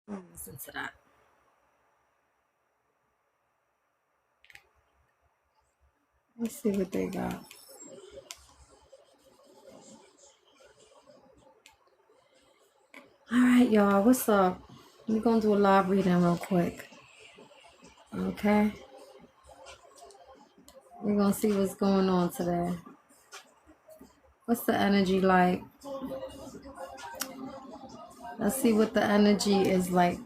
Listen to that. Let's see what they got. All right, y'all. What's up? We're gonna do a live reading real quick. Okay. We're gonna see what's going on today. What's the energy like? Let's see what the energy is like.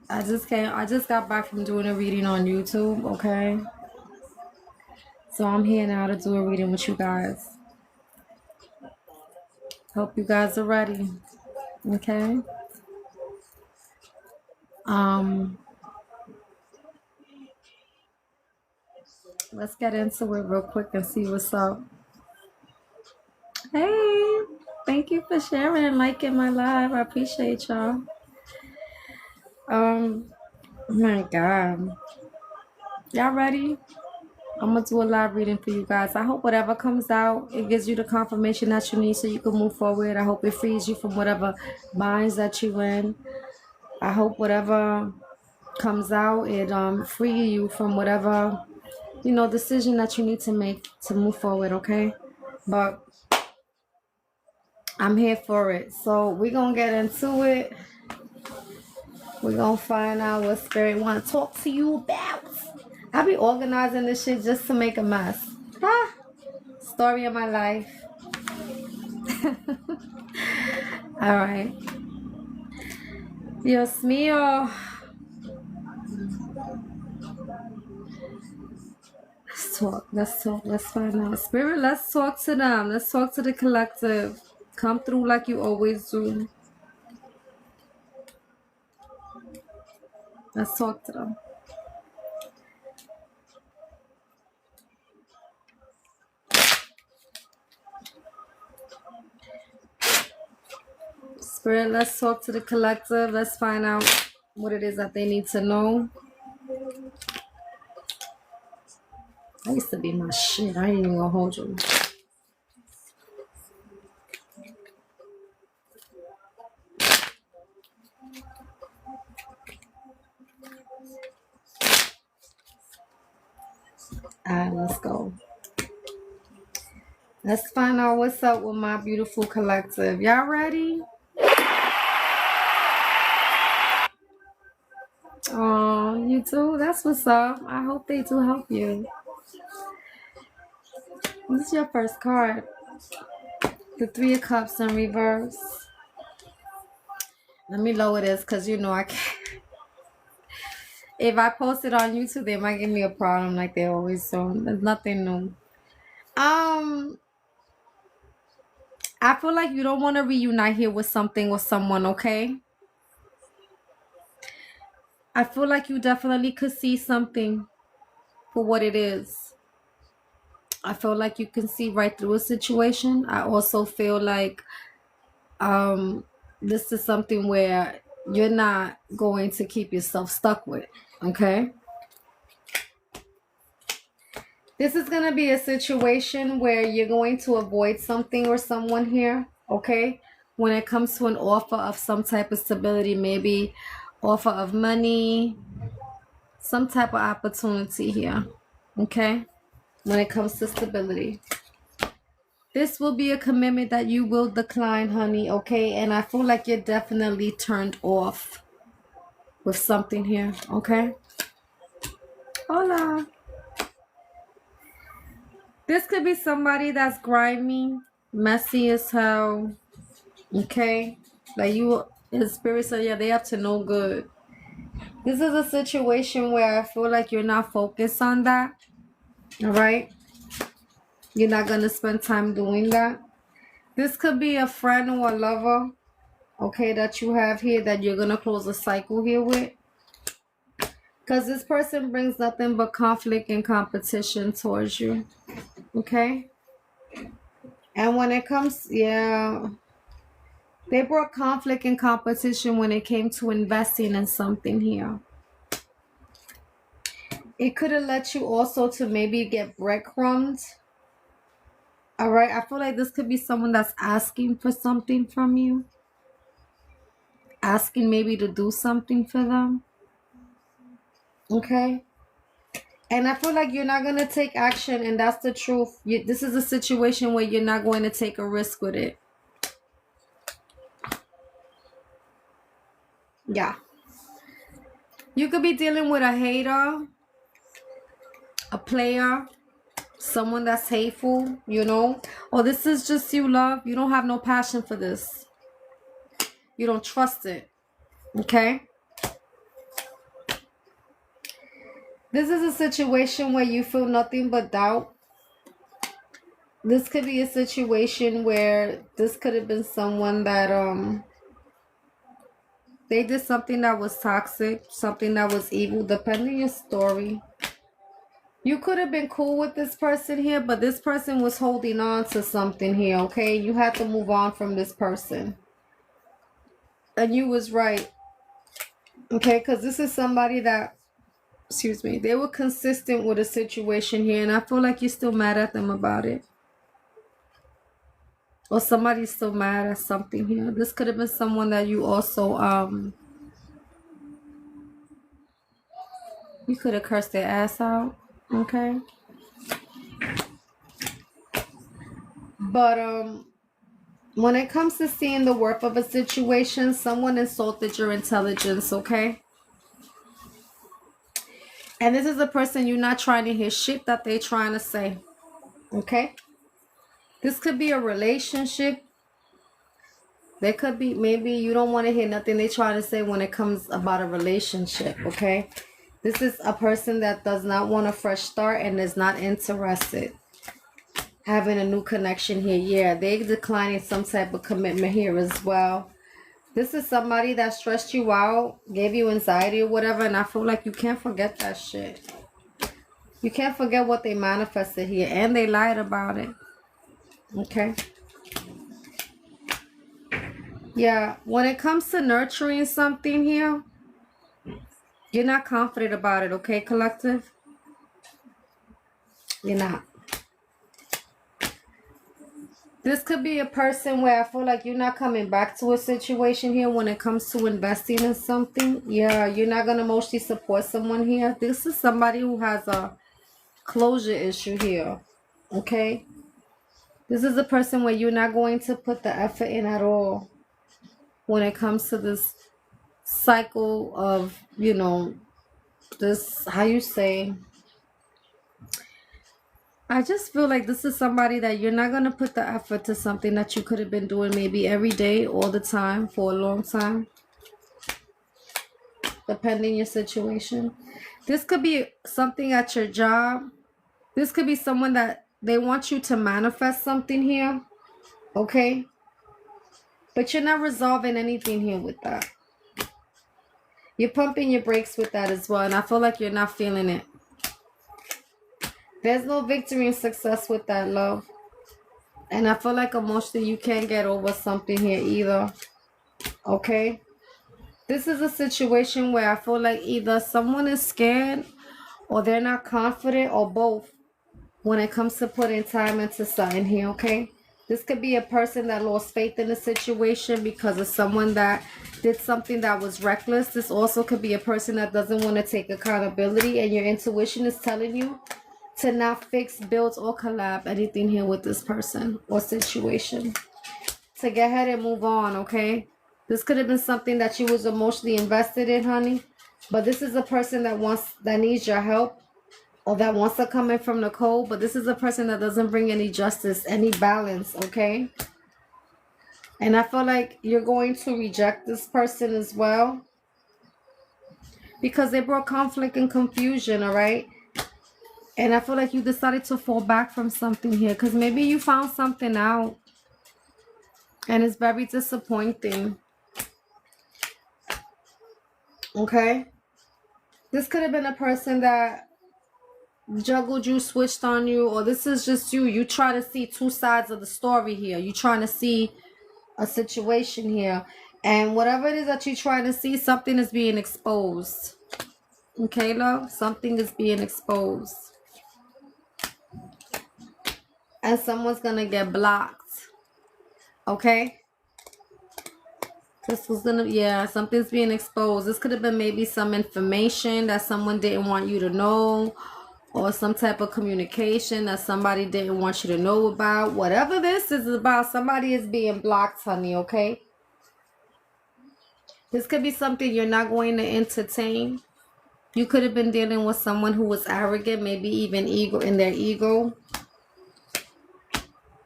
I just got back from doing a reading on YouTube, okay? So I'm here now to do a reading with you guys. Hope you guys are ready. Okay. Um let's get into it real quick and see what's up. Hey, thank you for sharing and liking my live. I appreciate y'all. Oh my God. Y'all ready? I'm gonna do a live reading for you guys. I hope whatever comes out, it gives you the confirmation that you need so you can move forward. I hope it frees you from whatever binds that you're in. I hope whatever comes out, it free you from whatever, decision that you need to make to move forward, okay? But I'm here for it. So we're gonna get into it. We're gonna find out what spirit wanna talk to you about. I be organizing this shit just to make a mess. Ah, story of my life. All right. Dios mío. Let's talk. Let's talk. Let's find out. Spirit, let's talk to them. Let's talk to the collective. Come through like you always do. Let's talk to them. Spirit, let's talk to the collective. Let's find out what it is that they need to know. I used to be my shit. I ain't even gonna hold you. Alright, let's go. Let's find out what's up with my beautiful collective. Y'all ready? Oh, you too? That's what's up. I hope they do help you. This is your first card. The Three of Cups in reverse. Let me lower this because I can't. If I post it on YouTube, they might give me a problem like they always do. There's nothing new. I feel like you don't want to reunite here with something with someone, okay? I feel like you definitely could see something for what it is. I feel like you can see right through a situation. I also feel like this is something where you're not going to keep yourself stuck with, okay? This is going to be a situation where you're going to avoid something or someone here, okay? When it comes to an offer of some type of stability, maybe offer of money, some type of opportunity here, okay? When it comes to stability. This will be a commitment that you will decline, honey, okay? And I feel like you're definitely turned off with something here, okay? Hola. This could be somebody that's grimy, messy as hell, okay? Like you, his spirit said, yeah, they up to no good. This is a situation where I feel like you're not focused on that, all right? You're not going to spend time doing that. This could be a friend or a lover, okay, that you have here that you're going to close a cycle here with. Because this person brings nothing but conflict and competition towards you, okay? And when it comes, yeah, they brought conflict and competition when it came to investing in something here. It could have led you also to maybe get breadcrumbs. All right, I feel like this could be someone that's asking for something from you. asking maybe to do something for them. Okay. And I feel like you're not going to take action, and that's the truth. This is a situation where you're not going to take a risk with it. Yeah. You could be dealing with a hater, a player, someone that's hateful, you know. Or this is just you, love. You don't have no passion for this. You don't trust it. Okay. This is a situation where you feel nothing but doubt. This could be a situation where this could have been someone that they did something that was toxic, something that was evil, depending on your story. You could have been cool with this person here, but this person was holding on to something here, okay? You had to move on from this person. And you was right. Okay, because this is somebody that, excuse me, they were consistent with a situation here, and I feel like you're still mad at them about it. Or somebody's still mad at something here. This could have been someone that you also, you could have cursed their ass out, okay? But, when it comes to seeing the worth of a situation, someone insulted your intelligence, okay? And this is a person you're not trying to hear shit that they're trying to say, okay? This could be a relationship. There could be, maybe you don't want to hear nothing they try to say when it comes about a relationship, okay? This is a person that does not want a fresh start and is not interested having a new connection here. Yeah, they're declining some type of commitment here as well. This is somebody that stressed you out, gave you anxiety or whatever, and I feel like you can't forget that shit. You can't forget what they manifested here, and they lied about it. Okay? Yeah, when it comes to nurturing something here, you're not confident about it, okay, collective? You're not. This could be a person where I feel like you're not coming back to a situation here when it comes to investing in something. Yeah, you're not going to mostly support someone here. This is somebody who has a closure issue here, okay? This is a person where you're not going to put the effort in at all when it comes to this cycle of, you know, this, how you say, I just feel like this is somebody that you're not going to put the effort to something that you could have been doing maybe every day, all the time, for a long time, depending your situation. This could be something at your job. This could be someone that they want you to manifest something here, okay? But you're not resolving anything here with that. You're pumping your brakes with that as well, and I feel like you're not feeling it. There's no victory and success with that, love. And I feel like emotionally you can't get over something here either. Okay? This is a situation where I feel like either someone is scared or they're not confident, or both, when it comes to putting time into something here, okay? This could be a person that lost faith in the situation because of someone that did something that was reckless. This also could be a person that doesn't want to take accountability, and your intuition is telling you to not fix, build, or collab anything here with this person or situation. To get ahead and move on, okay? This could have been something that you was emotionally invested in, honey. But this is a person that needs your help, or that wants to come in from the cold. But this is a person that doesn't bring any justice, any balance, okay? And I feel like you're going to reject this person as well, because they brought conflict and confusion, all right? And I feel like you decided to fall back from something here, because maybe you found something out and it's very disappointing. Okay? This could have been a person that juggled you, switched on you, or this is just you. You try to see two sides of the story here. You're trying to see a situation here. And whatever it is that you're trying to see, something is being exposed. Okay, love? Something is being exposed. And someone's going to get blocked. Okay? This was gonna, yeah, something's being exposed. This could have been maybe some information that someone didn't want you to know, or some type of communication that somebody didn't want you to know about. Whatever this is about, somebody is being blocked, honey, okay? This could be something you're not going to entertain. You could have been dealing with someone who was arrogant, maybe even ego in their ego.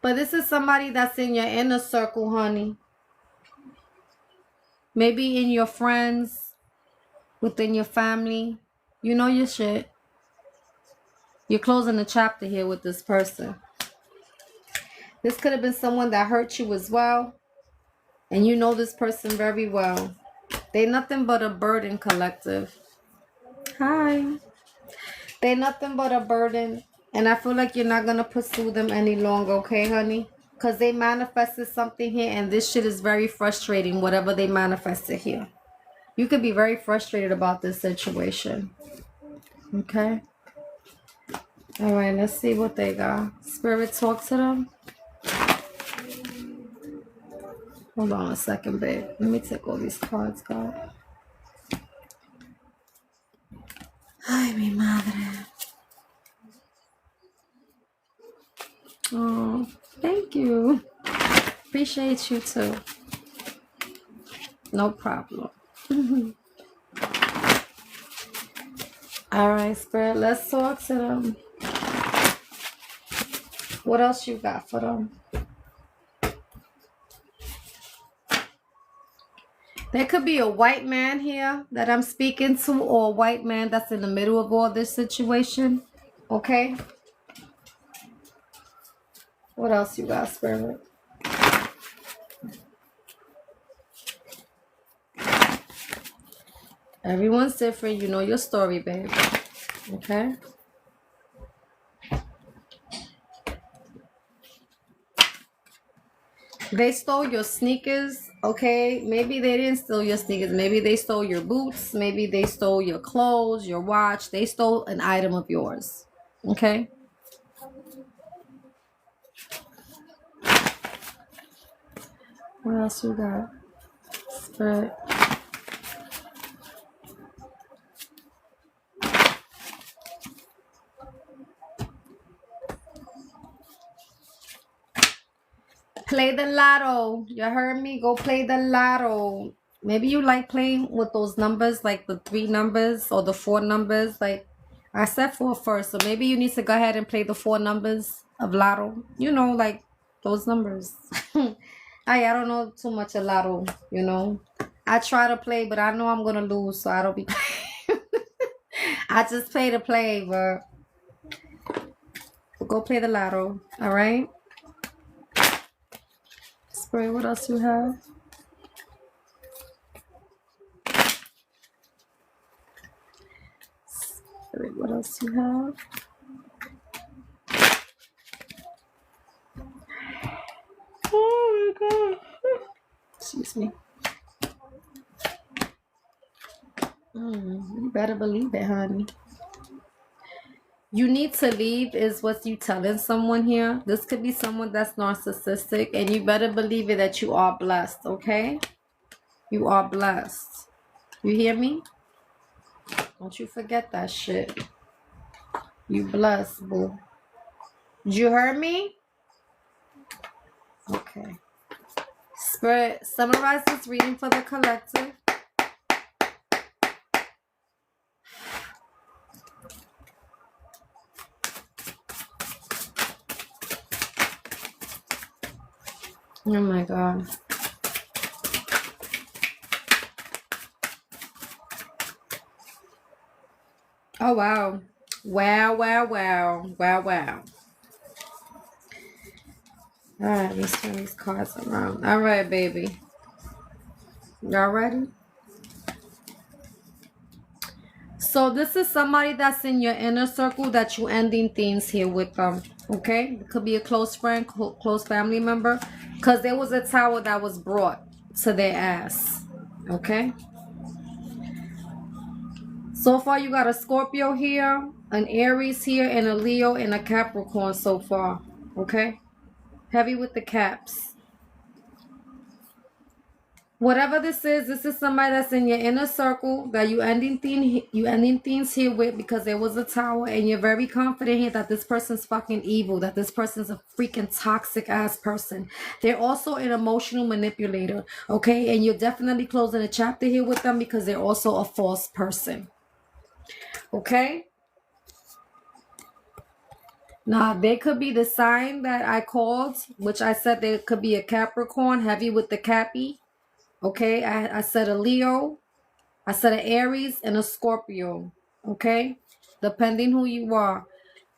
But this is somebody that's in your inner circle, honey. Maybe in your friends, within your family. You know your shit. You're closing the chapter here with this person. This could have been someone that hurt you as well. And you know this person very well. They nothing but a burden, collective. Hi. They nothing but a burden. And I feel like you're not going to pursue them any longer, okay, honey? Because they manifested something here, and this shit is very frustrating, whatever they manifested here. You could be very frustrated about this situation. Okay? All right, let's see what they got. Spirit, talk to them. Hold on a second, babe. Let me take all these cards, God. Ay, mi madre. Oh, thank you. Appreciate you too. No problem. All right, Spirit, let's talk to them. What else you got for them? There could be a white man here that I'm speaking to, or a white man that's in the middle of all this situation. Okay? What else you got, Spirit? Everyone's different. You know your story, babe. Okay? They stole your sneakers, okay? Maybe they didn't steal your sneakers. Maybe they stole your boots. Maybe they stole your clothes, your watch. They stole an item of yours, okay? What else you got? Spirit. Play the lotto. You heard me? Go play the lotto. Maybe you like playing with those numbers, like the 3 numbers or the 4 numbers. Like I said 4 first, so maybe you need to go ahead and play the 4 numbers of lotto. You know, like those numbers. I don't know too much of lotto, you know. I try to play, but I know I'm going to lose, so I don't be playing. I just pay to play, but go play the lotto, all right? Spray, what else you have? Spray, what else you have? Oh my God. Excuse me. You better believe it, honey. You need to leave is what you telling someone here. This could be someone that's narcissistic, and you better believe it that you are blessed, okay? You are blessed. You hear me? Don't you forget that shit. You blessed, boo. Did you hear me? Okay. Spirit, summarize this reading for the collective. Oh my God. Oh wow. Wow, wow, wow. Wow, wow. Alright, let's turn these cards around. Alright, baby. Y'all ready? So this is somebody that's in your inner circle that you ending things here with them. Okay? It could be a close friend, close family member. Because there was a tower that was brought to their ass. Okay? So far you got a Scorpio here, an Aries here, and a Leo and a Capricorn so far. Okay? Heavy with the caps. Whatever this is somebody that's in your inner circle that you ending things here with, because there was a tower, and you're very confident here that this person's fucking evil, that this person's a freaking toxic ass person. They're also an emotional manipulator, okay? And you're definitely closing a chapter here with them because they're also a false person, okay? Now, they could be the sign that I called, which I said there could be a Capricorn, heavy with the Cappy. Okay, I said a Leo, I said an Aries, and a Scorpio. Okay, depending who you are.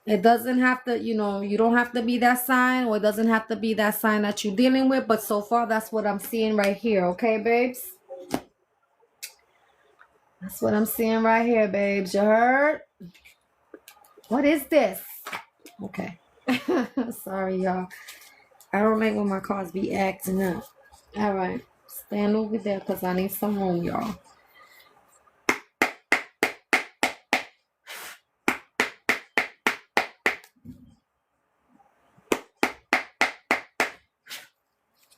It doesn't have to, you don't have to be that sign, or it doesn't have to be that sign that you're dealing with. But so far, that's what I'm seeing right here. Okay, babes? That's what I'm seeing right here, babes. You heard? What is this? Okay. Sorry, y'all. I don't like when my cards be acting up. All right. Stand over there because I need some room, y'all.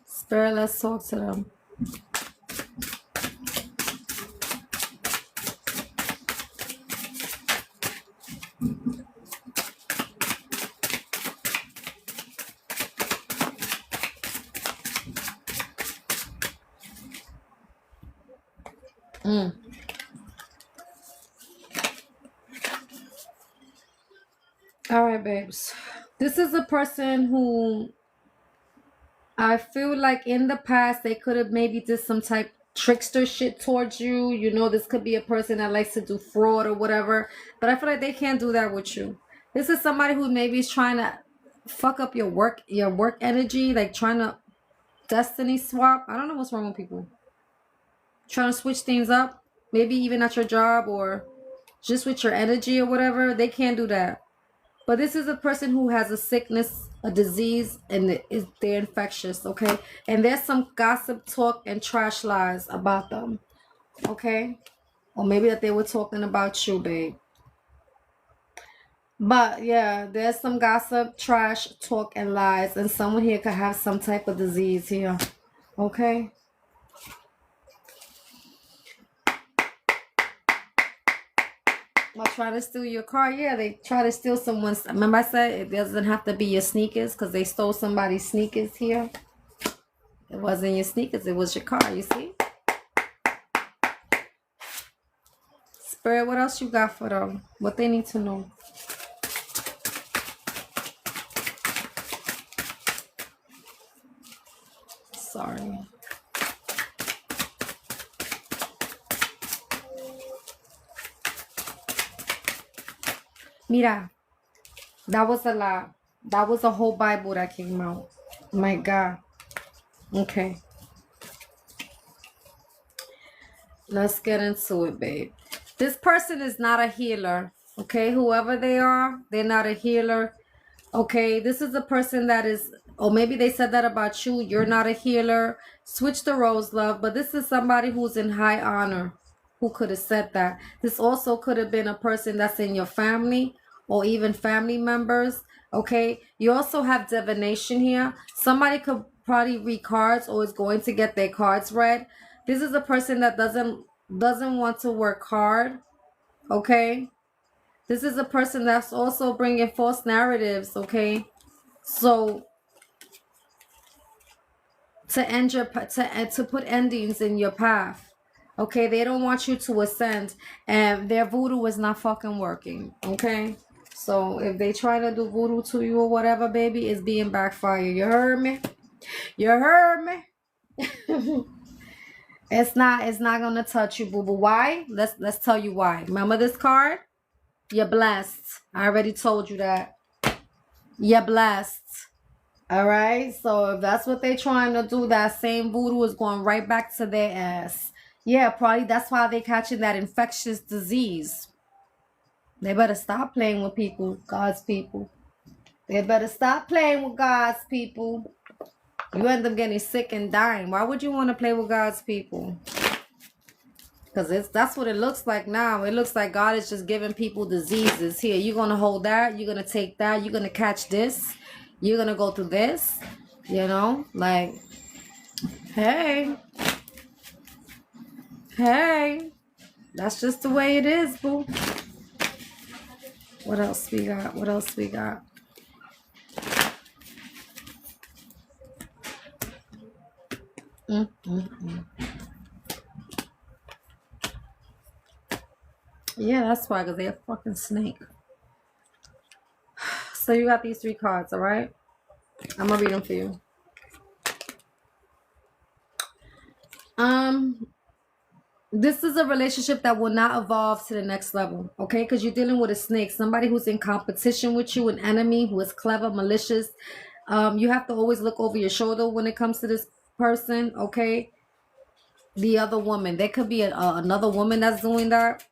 Spirit, let's talk to them. All right, babes. This is a person who I feel like in the past they could have maybe did some type trickster shit towards you. This could be a person that likes to do fraud or whatever. But I feel like they can't do that with you. This is somebody who maybe is trying to fuck up your work energy, like trying to destiny swap. I don't know what's wrong with people. Trying to switch things up, maybe even at your job or just with your energy or whatever. They can't do that. But this is a person who has a sickness, a disease, and they're infectious, okay? And there's some gossip, talk, and trash lies about them, okay? Or maybe that they were talking about you, babe. But yeah, there's some gossip, trash, talk, and lies. And someone here could have some type of disease here, okay? While trying to steal your car, yeah, they try to steal someone's. Remember I said it doesn't have to be your sneakers because they stole somebody's sneakers here. It wasn't your sneakers, it was your car, you see? Spirit, what else you got for them? What they need to know? Sorry. Mira, that was a lot. That was a whole Bible that came out. My God. Okay. Let's get into it, babe. This person is not a healer. Okay, whoever they are, they're not a healer. Okay, this is a person that is, or maybe they said that about you. You're not a healer. Switch the roles, love. But this is somebody who's in high honor. Who could have said that? This also could have been a person that's in your family or even family members. Okay, you also have divination here. Somebody could probably read cards or is going to get their cards read. This is a person that doesn't want to work hard. Okay, this is a person that's also bringing false narratives. Okay, so to end your to put endings in your path. Okay, they don't want you to ascend, and their voodoo is not fucking working. Okay, so if they try to do voodoo to you or whatever, baby, it's being backfired. You heard me? You heard me? It's not gonna touch you, boo boo. Why? Let's tell you why. Remember this card? You're blessed. I already told you that. You're blessed. All right. So if that's what they're trying to do, that same voodoo is going right back to their ass. Yeah, probably that's why they're catching that infectious disease. They better stop playing with people, God's people. They better stop playing with God's people. You end up getting sick and dying. Why would you want to play with God's people? Because that's what it looks like now. It looks like God is just giving people diseases. Here, you're going to hold that. You're going to take that. You're going to catch this. You're going to go through this. Like, hey. Hey, that's just the way it is, boo. What else we got? What else we got? Yeah, that's why, because they're a fucking snake. So you got these 3 cards, all right? I'm gonna read them for you. This is a relationship that will not evolve to the next level, okay? Because you're dealing with a snake, somebody who's in competition with you, an enemy who is clever, malicious. You have to always look over your shoulder when it comes to this person, okay? The other woman, there could be another woman that's doing that,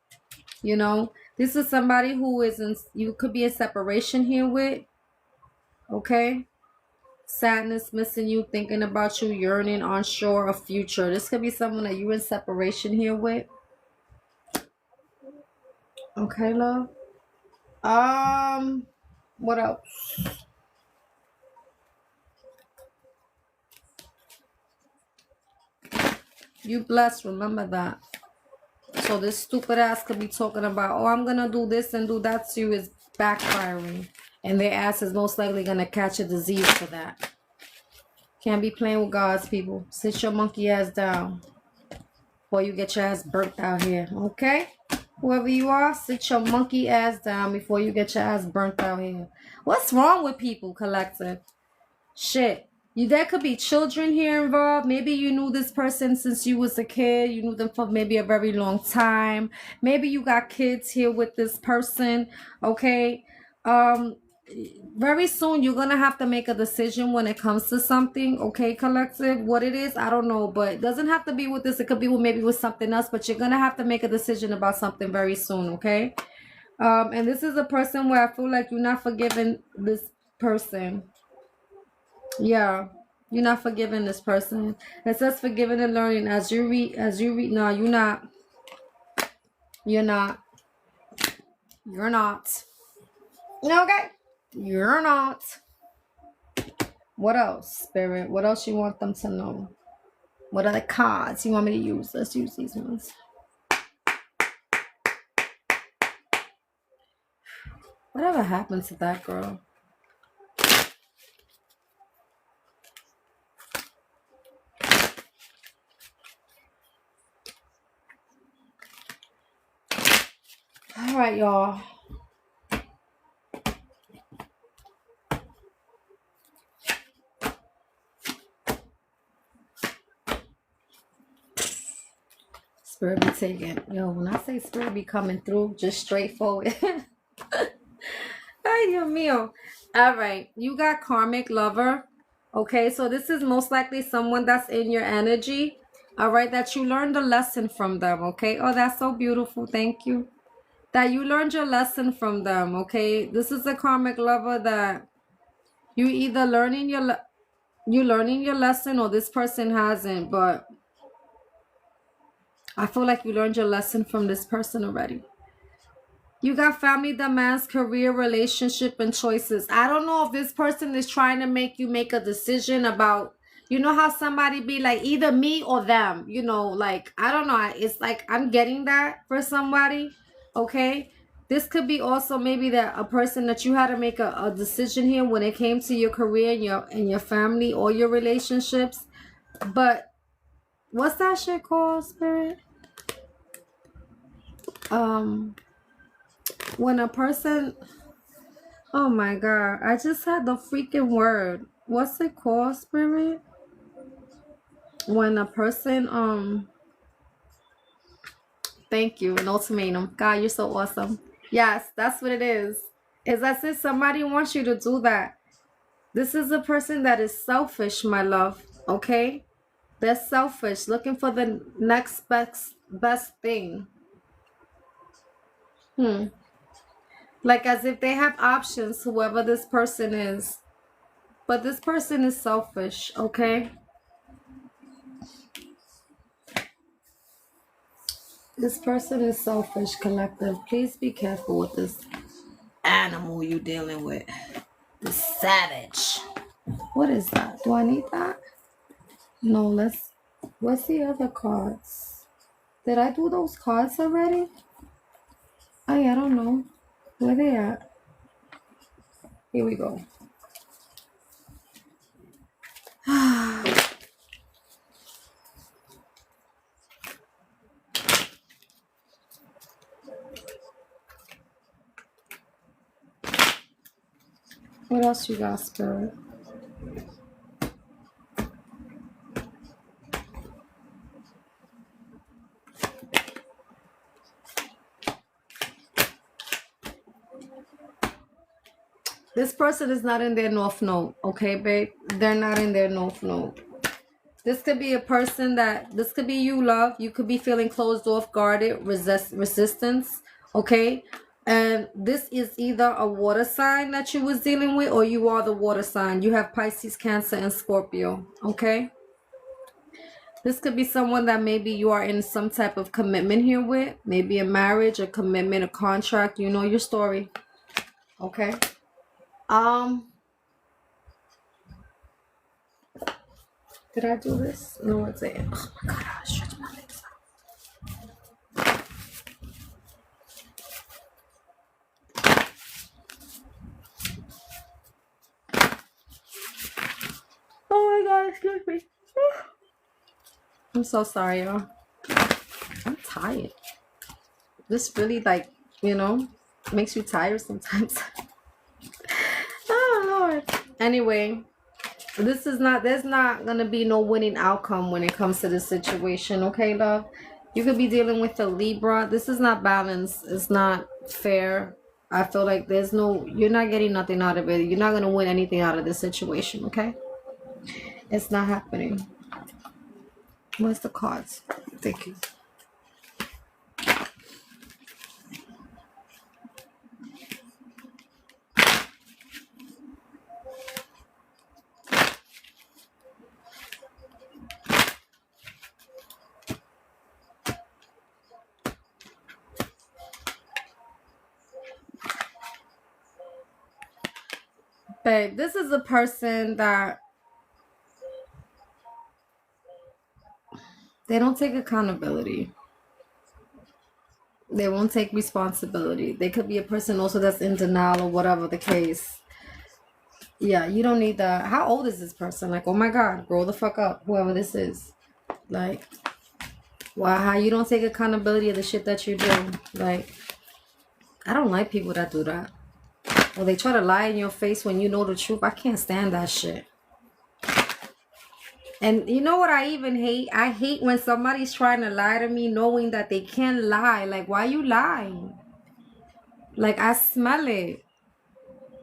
you know? This is somebody who is in, you could be in separation here with, okay? Sadness, missing you, thinking about you, yearning, unsure of future. This could be someone that you're in separation here with. Okay, love. What else? You blessed, remember that. So this stupid ass could be talking about, oh, I'm gonna do this and do that to you, is backfiring. And their ass is most likely gonna catch a disease for that. Can't be playing with God's people. Sit your monkey ass down before you get your ass burnt out here, okay? Whoever you are, sit your monkey ass down before you get your ass burnt out here. What's wrong with people, collective? Shit. There could be children here involved. Maybe you knew this person since you was a kid. You knew them for maybe a very long time. Maybe you got kids here with this person. Okay. Very soon you're gonna have to make a decision when it comes to something. Okay, collective. What it is, I don't know, but it doesn't have to be with this. It could be with maybe with something else. But you're gonna have to make a decision about something very soon. Okay. And this is a person where I feel like you're not forgiving this person. Yeah, you're not forgiving this person. It says forgiving and learning as you read. No, you're not. You're not. You're not. Okay. You're not. What else, Spirit? What else you want them to know? What other cards you want me to use? Let's use these ones. Whatever happened to that girl? All right, y'all. Spirit be taking. Yo, when I say spirit be coming through, just straightforward. Ay, Dios mío. All right, you got karmic lover. Okay, so this is most likely someone that's in your energy. All right, that you learned a lesson from them. Okay, oh, that's so beautiful. Thank you. That you learned your lesson from them. Okay, this is a karmic lover that you either learning your lesson, or this person hasn't. But I feel like you learned your lesson from this person already. You got family demands, career, relationship, and choices. I don't know if this person is trying to make you make a decision about, you know how somebody be like, either me or them, you know, like, I don't know. It's like, I'm getting that for somebody. Okay. This could be also maybe that a person that you had to make a decision here when it came to your career and your family or your relationships. But what's that shit called, Spirit? When a person, oh my god, I just had the freaking word. What's it called, Spirit? When a person, thank you, an ultimatum. God, you're so awesome. Yes, that's what it is. It's as if somebody wants you to do that. This is a person that is selfish, my love. Okay? They're selfish, looking for the next best thing. Like as if they have options, whoever this person is. But this person is selfish, okay? This person is selfish, collective. Please be careful with this animal you're dealing with. The savage. What is that? Do I need that? No, what's the other cards? Did I do those cards already? I don't know. Where they at? Here we go. What else you got, Spirit? This person is not in their north node, okay, babe? They're not in their north node. This could be a person this could be you, love. You could be feeling closed off, guarded, resistance, okay? And this is either a water sign that you was dealing with, or you are the water sign. You have Pisces, Cancer, and Scorpio, okay? This could be someone that maybe you are in some type of commitment here with. Maybe a marriage, a commitment, a contract. You know your story, okay? Did I do this? No, it's it. Oh my god, I stretch my legs out. Oh my god, excuse me. I'm so sorry, y'all. I'm tired. This really, like, you know, makes you tired sometimes. Oh Lord. Anyway, there's not gonna be no winning outcome when it comes to this situation, okay, love? You could be dealing with a Libra. This is not balanced. It's not fair. I feel like you're not getting nothing out of it. You're not gonna win anything out of this situation, okay? It's not happening. Where's the cards? Thank you. Babe, this is a person that they don't take accountability. They won't take responsibility. They could be a person also that's in denial or whatever the case. Yeah, you don't need that. How old is this person? Like, oh my God, grow the fuck up, whoever this is. Like, wow, how you don't take accountability of the shit that you do. Like, I don't like people that do that. Or they try to lie in your face when you know the truth. I can't stand that shit. And you know what I even hate? I hate when somebody's trying to lie to me knowing that they can't lie. Like, why you lying? Like, I smell it.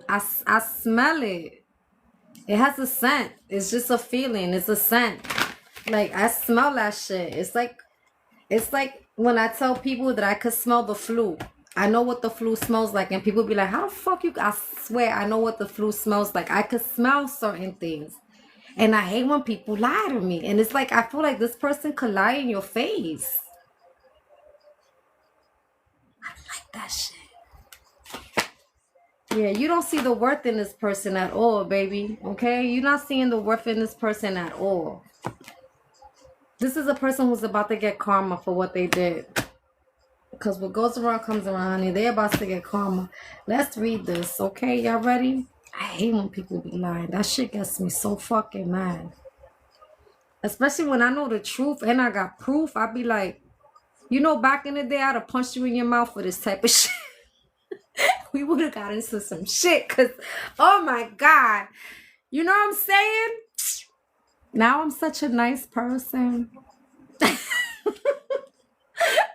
I smell it. It has a scent. It's just a feeling. It's a scent. Like, I smell that shit. It's like when I tell people that I could smell the flu. I know what the flu smells like. And people be like, how the fuck you... I swear, I know what the flu smells like. I could smell certain things. And I hate when people lie to me. And it's like, I feel like this person could lie in your face. I like that shit. Yeah, you don't see the worth in this person at all, baby. Okay? You're not seeing the worth in this person at all. This is a person who's about to get karma for what they did. Because what goes around comes around, honey. They're about to get karma. Let's read this, okay? Y'all ready? I hate when people be lying. That shit gets me so fucking mad. Especially when I know the truth and I got proof. I be like, you know, back in the day, I'd have punched you in your mouth for this type of shit. We would have got into some shit. Because, oh my God. You know what I'm saying? Now I'm such a nice person.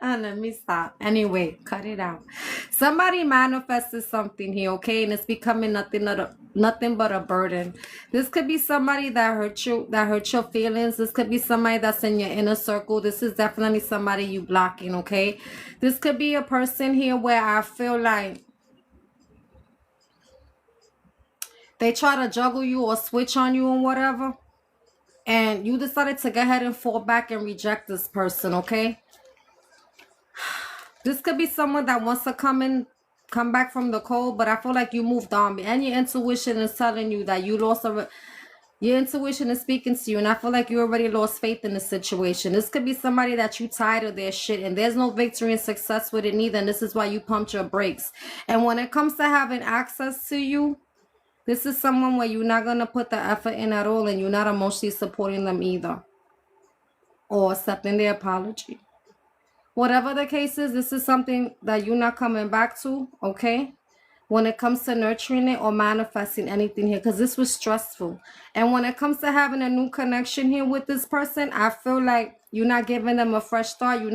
Let me stop. Anyway, cut it out. Somebody manifested something here, okay? And it's becoming nothing but a burden. This could be somebody that hurt you, that hurt your feelings. This could be somebody that's in your inner circle. This is definitely somebody you blocking, okay? This could be a person here where I feel like they try to juggle you or switch on you and whatever. And you decided to go ahead and fall back and reject this person, okay? This could be someone that wants to come back from the cold, but I feel like you moved on. And your intuition is telling you that you lost Your intuition is speaking to you, and I feel like you already lost faith in the situation. This could be somebody that you tired of their shit, and there's no victory and success with it neither, and this is why you pumped your brakes. And when it comes to having access to you, this is someone where you're not going to put the effort in at all, and you're not emotionally supporting them either, or accepting their apology. Whatever the case is, this is something that you're not coming back to, okay? When it comes to nurturing it or manifesting anything here, because this was stressful. And when it comes to having a new connection here with this person, I feel like you're not giving them a fresh start. You're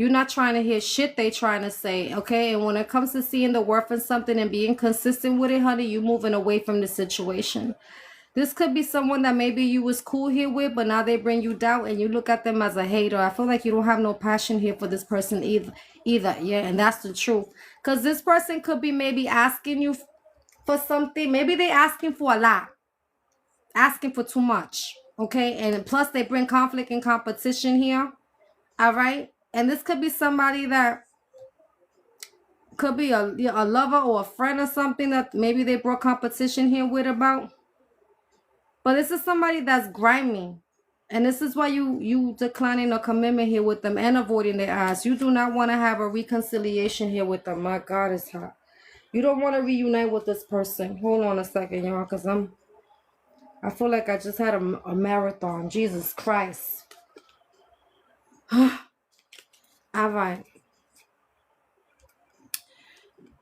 not trying to hear shit they trying to say, okay? And when it comes to seeing the worth in something and being consistent with it, honey, you're moving away from the situation. This could be someone that maybe you was cool here with, but now they bring you down and you look at them as a hater. I feel like you don't have no passion here for this person either. Yeah, and that's the truth. Because this person could be maybe asking you for something. Maybe they asking for a lot. Asking for too much. Okay? And plus they bring conflict and competition here. All right? And this could be somebody that could be a lover or a friend or something that maybe they brought competition here with about. But this is somebody that's grimy. And this is why you declining a commitment here with them and avoiding their ass. You do not want to have a reconciliation here with them. My God, it's hot. You don't want to reunite with this person. Hold on a second, y'all, because I feel like I just had a marathon. Jesus Christ. All right.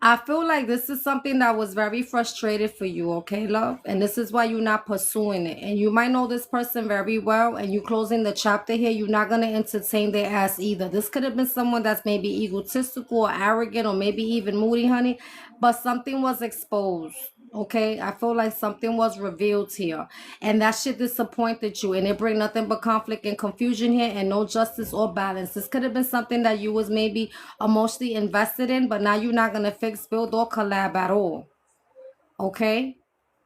I feel like this is something that was very frustrated for you, okay, love? And this is why you're not pursuing it. And you might know this person very well, and you closing the chapter here, you're not going to entertain their ass either. This could have been someone that's maybe egotistical or arrogant or maybe even moody, honey, but something was exposed. Okay, I feel like something was revealed here, and that shit disappointed you, and it bring nothing but conflict and confusion here, and no justice or balance. This could have been something that you was maybe emotionally invested in, but now you're not gonna fix, build, or collab at all. Okay,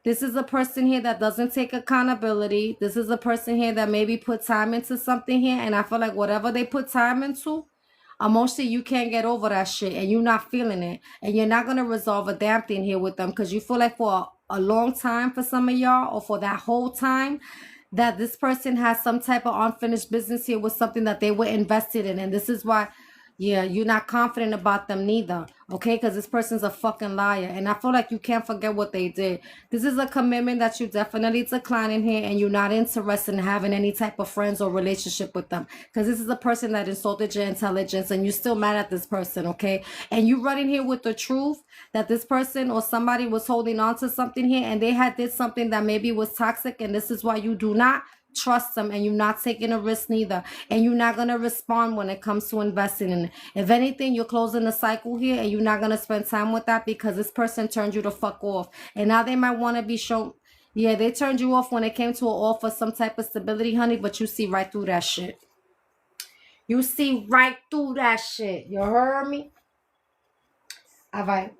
this is a person here that doesn't take accountability. This is a person here that maybe put time into something here, and I feel like whatever they put time into, emotionally you can't get over that shit, and you're not feeling it, and you're not going to resolve a damn thing here with them, because you feel like for a long time, for some of y'all, or for that whole time, that this person has some type of unfinished business here with something that they were invested in. And this is why, yeah, you're not confident about them neither, okay? Because this person's a fucking liar, and I feel like you can't forget what they did. This is a commitment that you definitely declining here, and you're not interested in having any type of friends or relationship with them, because this is a person that insulted your intelligence, and you're still mad at this person, okay? And you running here with the truth that this person or somebody was holding on to something here, and they had did something that maybe was toxic, and this is why you do not trust them, and you're not taking a risk neither, and you're not going to respond when it comes to investing in it. If anything, you're closing the cycle here, and you're not going to spend time with that, because this person turned you the fuck off, and now they might want to be shown. Yeah, they turned you off when it came to an offer, some type of stability, honey, but you see right through that shit. You see right through that shit. You heard me? All right.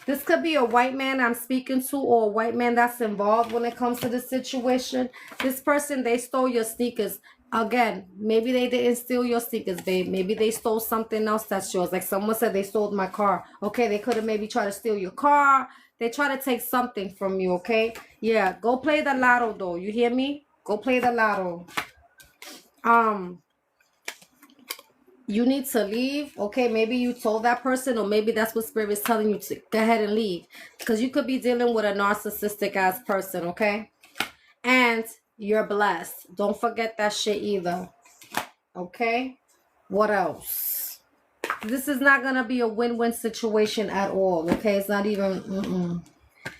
This could be a white man I'm speaking to, or a white man that's involved when it comes to the situation. This person, they stole your sneakers. Again, maybe they didn't steal your sneakers, babe. Maybe they stole something else that's yours. Like someone said they stole my car. Okay, they could have maybe tried to steal your car. They try to take something from you, okay? Yeah, go play the lotto, though. You hear me? Go play the lotto. You need to leave, okay? Maybe you told that person, or maybe that's what Spirit is telling you to go ahead and leave, because you could be dealing with a narcissistic ass person, okay? And you're blessed. Don't forget that shit either, okay? What else? This is not gonna be a win-win situation at all, okay? It's not even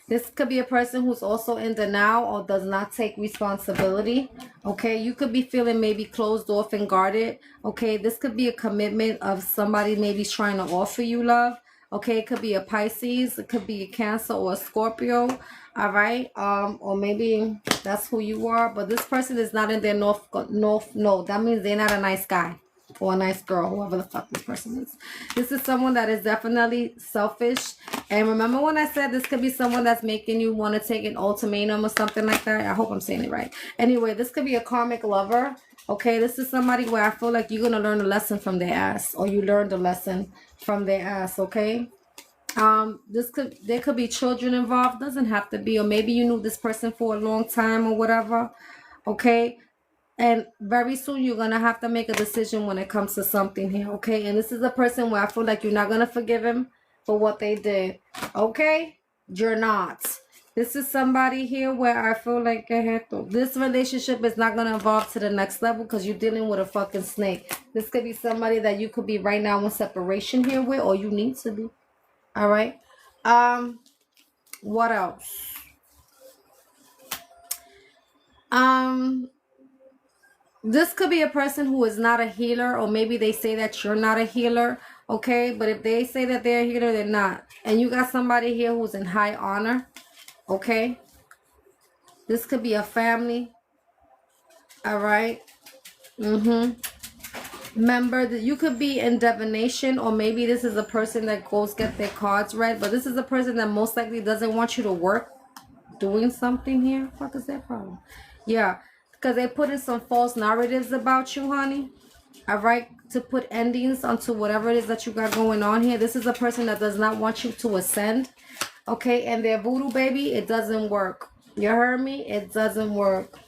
This could be a person who's also in denial or does not take responsibility. Okay, you could be feeling maybe closed off and guarded. Okay, this could be a commitment of somebody maybe trying to offer you love. Okay, it could be a Pisces, it could be a Cancer or a Scorpio. All right, or maybe that's who you are. But this person is not in their north node. That means they're not a nice guy or a nice girl, whoever the fuck this person is. This is someone that is definitely selfish. And remember when I said this could be someone that's making you want to take an ultimatum or something like that? I hope I'm saying it right. Anyway, this could be a karmic lover. Okay, this is somebody where I feel like you're going to learn a lesson from their ass, or you learned a lesson from their ass, okay? There could be children involved, doesn't have to be, or maybe you knew this person for a long time or whatever. Okay, and very soon you're gonna have to make a decision when it comes to something here. Okay, and this is a person where I feel like you're not gonna forgive him for what they did. Okay, you're not. This is somebody here where I feel like this relationship is not gonna evolve to the next level because you're dealing with a fucking snake. This could be somebody that you could be right now in separation here with, or you need to be. All right. What else? This could be a person who is not a healer, or maybe they say that you're not a healer. Okay, but if they say that they're a healer, they're not. And you got somebody here who's in high honor. Okay, this could be a family. All right. Remember that you could be in divination, or maybe this is a person that goes get their cards read, but this is a person that most likely doesn't want you to work doing something here. What is their problem? Yeah, because they put in some false narratives about you, honey. All right, to put endings onto whatever it is that you got going on here. This is a person that does not want you to ascend. Okay, and their voodoo, baby, it doesn't work. You heard me? It doesn't work.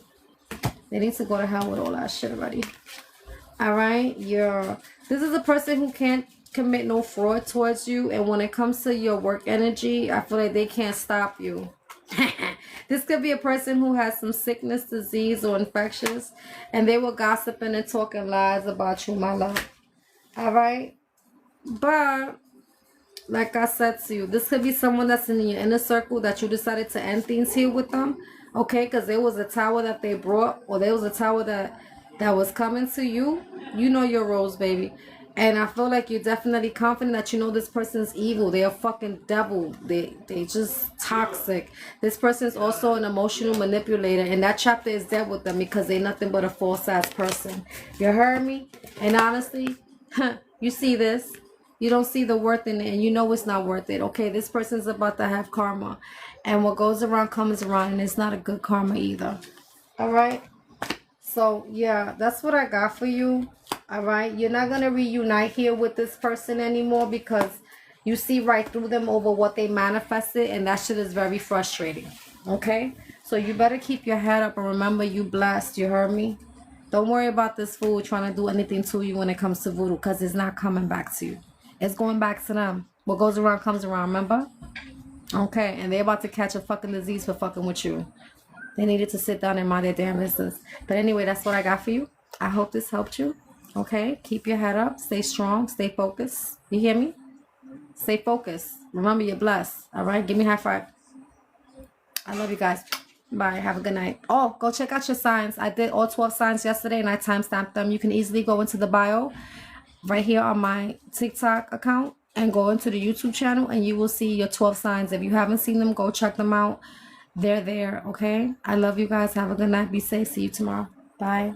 They need to go to hell with all that shit already. All right, this is a person who can't commit no fraud towards you, and when it comes to your work energy, I feel like they can't stop you. This could be a person who has some sickness, disease, or infections, and they were gossiping and talking lies about you, my love. All right, but like I said to you, this could be someone that's in your inner circle that you decided to end things here with them. Okay, because there was a tower that they brought, or there was a tower that was coming to you. You know your roles, baby. And I feel like you're definitely confident that you know this person's evil. They're a fucking devil. They just toxic. This person is also an emotional manipulator, and that chapter is dead with them because they're nothing but a false ass person. You heard me? And honestly, you see this. You don't see the worth in it, and you know it's not worth it. Okay, this person's about to have karma, and what goes around comes around, and it's not a good karma either. All right. So yeah, that's what I got for you. All right, you're not gonna reunite here with this person anymore because you see right through them over what they manifested, and that shit is very frustrating. Okay, so you better keep your head up and remember you blessed. You heard me? Don't worry about this fool trying to do anything to you when it comes to voodoo, because it's not coming back to you. It's going back to them. What goes around comes around, remember? Okay, and they're about to catch a fucking disease for fucking with you. They needed to sit down and mind their damn business. But anyway, that's what I got for you. I hope this helped you. Okay, keep your head up. Stay strong. Stay focused. You hear me? Stay focused. Remember, you're blessed. All right, give me a high five. I love you guys. Bye. Have a good night. Oh, go check out your signs. I did all 12 signs yesterday, and I timestamped them. You can easily go into the bio right here on my TikTok account and go into the YouTube channel, and you will see your 12 signs. If you haven't seen them, go check them out. They're there. Okay, I love you guys. Have a good night. Be safe. See you tomorrow. Bye.